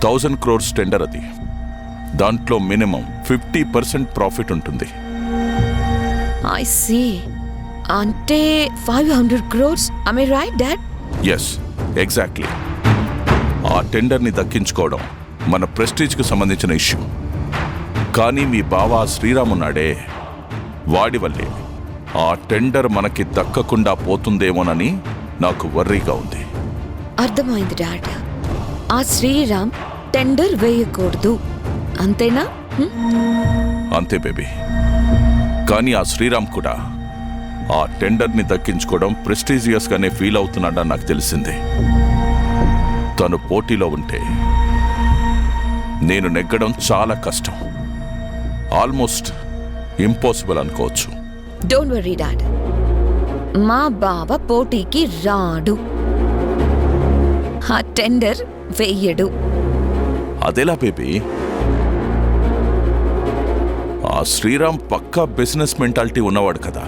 1000 crores tender అది. దాంట్లో minimum 50% profit ఉంటుంది. I see. అంటే 500 crores. am I right, Dad? Yes, exactly. ఆ టెండర్ని దక్కించుకోవడం మన ప్రెస్టీజ్కి సంబంధించిన ఇష్యూ. కానీ మీ బావ శ్రీరామ్ ఉన్నాడే, వాడి వల్లే ఆ టెండర్ మనకి దక్కకుండా పోతుందేమోనని నాకు వర్రీగా ఉంది. అర్థమైంది డాడ్. ఆ శ్రీరామ్ టెండర్ వేయకూడదు, అంతేనా? అంతే బేబీ. కానీ ఆ శ్రీరామ్ కూడా ఆ టెండర్ని దక్కించుకోవడం ప్రెస్టీజియస్గానే ఫీల్ అవుతున్నాడని నాకు తెలిసింది. తను పోటీలో ఉంటే నేను నెగ్గడం చాలా కష్టం, ఆల్మోస్ట్ ఇంపాసిబుల్ అనుకోవచ్చు. డోంట్ వరీ డాడ్, మా బావ పోటీకి రాడు, ఆ టెండర్ వేయడు. అదెలా బేబీ? ఆ శ్రీరామ్ పక్కా బిజినెస్ మెంటాలిటీ ఉన్నవాడు కదా.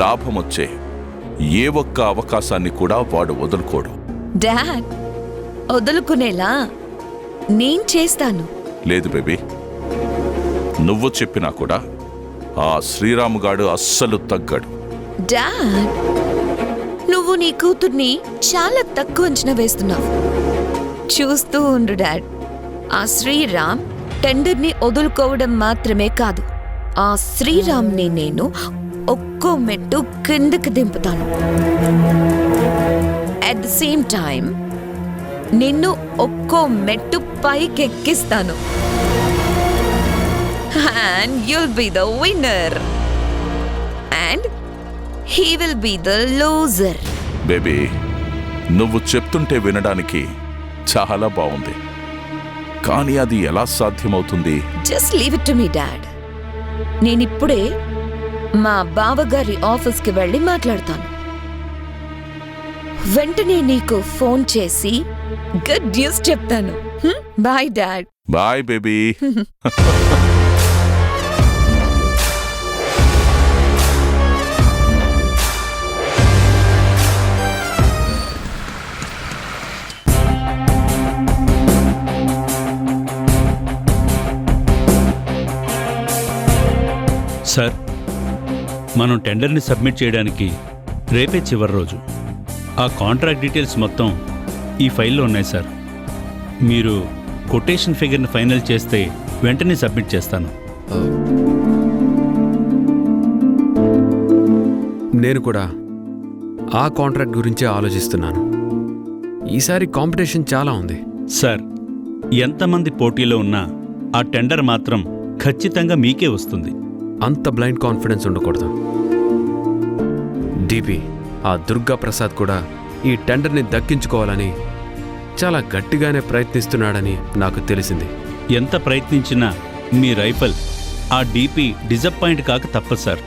లాభం వచ్చే ఏ ఒక్క అవకాశాన్ని కూడా వాడు వదులుకోడు. డాడ్, వదులుకునేలా నేను చేస్తాను. లేదు బేబీ, నువ్వు చెప్పినా కూడా ఆ శ్రీరామ్ గాడు అస్సలు తగ్గడు. డాడ్, నువ్వు నీ కూతుర్ని చాలా తక్కువ అంచనా వేస్తున్నావు. చూస్తూ ఉండు డాడ్, ఆ శ్రీరామ్ టెండర్ని వదులుకోవడం మాత్రమే కాదు, ఆ శ్రీరామ్ని నేను ఒక్కో మెట్టు కిందకి దింపుతాను. అట్ ద సేమ్ టైం నిన్ను ఒక్కో మెట్టు పైకెక్కిస్తాను. And you'll be the winner. And he will be the loser. Baby, నువ్వు చెప్తుంటే వినడానికి చాలా బాగుంది, కానీ అది ఎలా సాధ్యమవుతుంది? Just leave it to me, Dad. నేనిప్పుడే మా బావగారి ఆఫీస్కి వెళ్ళి మాట్లాడతాను. వెంటనే నీకు ఫోన్ చేసి గుడ్ న్యూస్ చెప్తాను. Bye dad. Bye baby. Sir, మనం టెండర్ని సబ్మిట్ చేయడానికి రేపే చివరి రోజు. ఆ కాంట్రాక్ట్ డీటెయిల్స్ మొత్తం ఈ ఫైల్లో ఉన్నాయి సార్. మీరు కొటేషన్ ఫిగర్ని ఫైనల్ చేస్తే వెంటనే సబ్మిట్ చేస్తాను. నేను కూడా ఆ కాంట్రాక్ట్ గురించే ఆలోచిస్తున్నాను. ఈసారి కాంపిటీషన్ చాలా ఉంది. సార్, ఎంతమంది పోటీలో ఉన్నా ఆ టెండర్ మాత్రం ఖచ్చితంగా మీకే వస్తుంది. అంత బ్లైండ్ కాన్ఫిడెన్స్ ఉండకూడదు. డిపి, ఆ దుర్గా ప్రసాద్ కూడా ఈ టెండర్ని దక్కించుకోవాలని చాలా గట్టిగానే ప్రయత్నిస్తున్నాడని నాకు తెలిసింది. ఎంత ప్రయత్నించినా మీ రైఫల్ ఆ డీపీ డిసప్పాయింట్ కాక తప్పదు సార్.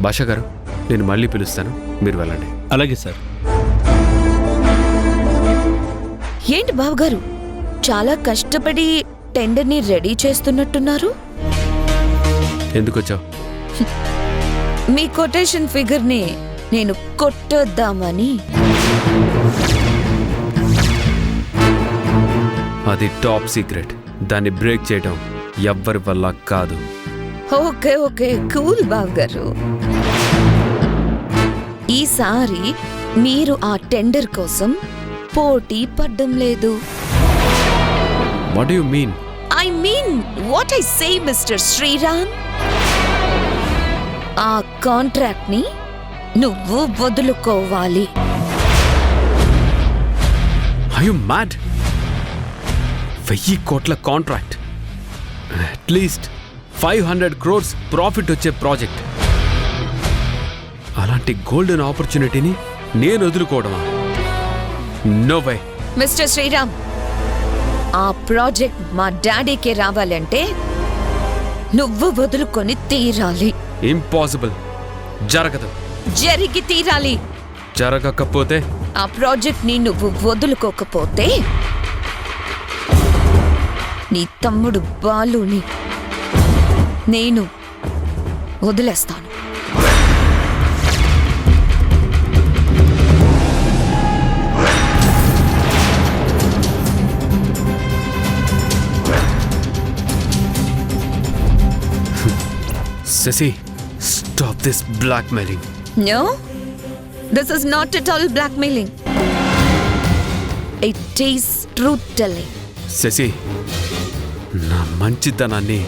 భాషా గారు, నేను మళ్ళీ పిలుస్తాను, మీరు వెళ్ళండి. అలాగే సార్. ఏంటి బావగారు, చాలా కష్టపడి టెండర్ని రెడీ చేస్తున్నట్టున్నారు? ఎందుకొచ్చావు? మీ కొటేషన్ ఫిగర్ని నేను కొట్టొద్దామని. అది టాప్ సీక్రెట్, దాన్ని బ్రేక్ చేయడం ఎవ్వరి వల్ల కాదు. ఓకే ఓకే, కూల్ బావగారు. ఈసారి మీరు ఆ టెండర్ కోసం పోటీ పడ్డం లేదు. What do you mean? I mean what I say, Mr. Sriram. ఆ కాంట్రాక్ట్ ని నువ్వు వదులుకోవాలి. Are you mad? 1000 కోట్ల కాంట్రాక్ట్, అట్లీస్ట్ 500 crores ప్రాఫిట్ వచ్చే ప్రాజెక్ట్. అలాంటి గోల్డెన్ ఆపర్చునిటీని నేను వదులుకోవడమా? No way. మిస్టర్ శ్రీరామ్, ఆ ప్రాజెక్ట్ మా డాడీకి రావాలంటే నువ్వు వదులుకొని తీరాలి. ఇంపాసిబుల్, జరగదు. జరిగి తీరాలి. జరగకపోతే? ఆ ప్రాజెక్ట్ ని నువ్వు వదులుకోకపోతే నీ తమ్ముడు బాలుని నేను వదిలేస్తాను. Shashi, stop this blackmailing. No, this is not at all blackmailing. It is truth telling. Shashi, నా మంచితనాన్ని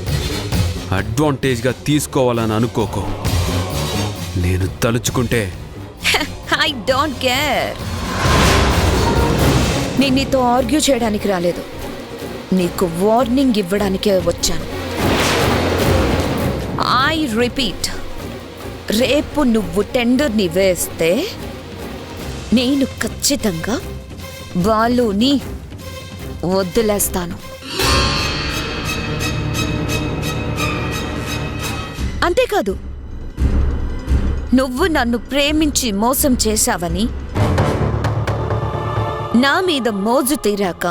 అడ్వాంటేజ్గా తీసుకోవాలని అనుకోకు. నేను తలుచుకుంటే I don't care. నేను నీతో ఆర్గ్యూ చేయడానికి రాలేదు, నీకు వార్నింగ్ ఇవ్వడానికే వచ్చాను. ఐ రిపీట్, రేపు నువ్వు టెండర్ని వేస్తే నేను ఖచ్చితంగా వాళ్ళని వదిలేస్తాను. అంతేకాదు, నువ్వు నన్ను ప్రేమించి మోసం చేశావని, నా మీద మోజు తీరాక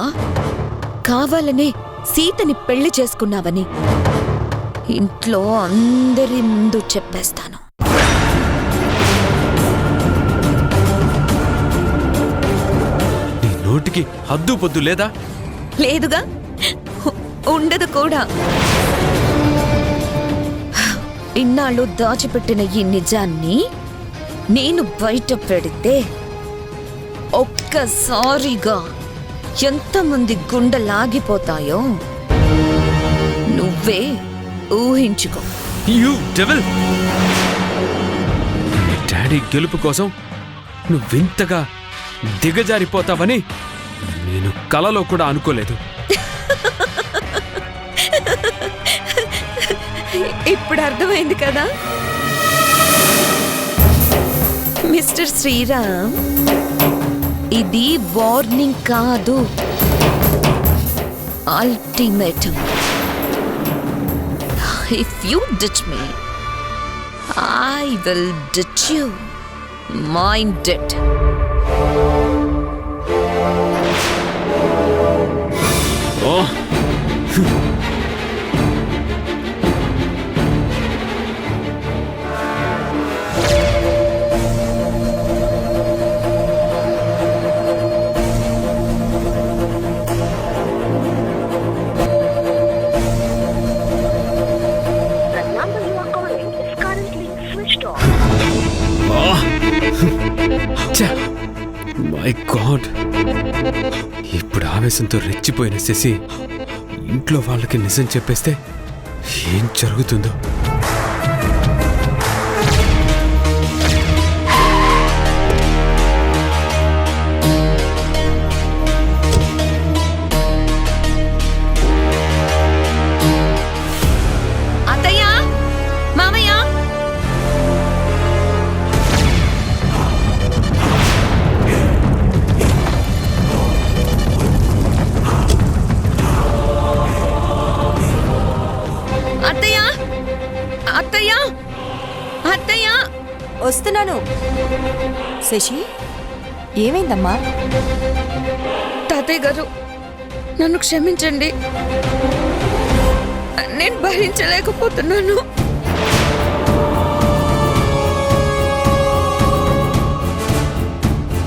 కావాలనే సీతని పెళ్లి చేసుకున్నావని ఇంట్లో అందరి ముందు చెప్పేస్తాను. నీ నోటికి హద్దు పొద్దు లేదా? లేదుగా, ఉండదు కూడా. ఇన్నాళ్ళు దాచిపెట్టిన ఈ నిజాన్ని నేను బయట పెడితే ఒక్కసారిగా ఎంతమంది గుండెలాగిపోతాయో నువ్వే ఊహించుకో. You devil! నీ డాడీ గెలుపు కోసం నువ్వింతగా దిగజారిపోతావని నేను కలలో కూడా అనుకోలేదు. ఇప్పుడు అర్థమైంది కదా మిస్టర్ శ్రీరామ్, ఇది వార్నింగ్ కాదు, ultimatum. If you ditch me, I will ditch you. Mind it. Oh, my God! ఇప్పుడు ఆవేశంతో రెచ్చిపోయిన శశి ఇంట్లో వాళ్ళకి నిజం చెప్పేస్తే ఏం జరుగుతుందో. అత్తయ్య, మామయ్య, అత్తయ్య, అత్తయ్య, అత్తయ్య. వస్తున్నాను. శశి, ఏమైందమ్మా? తాతయ్య గారు, నన్ను క్షమించండి, నేను భరించలేకపోతున్నాను.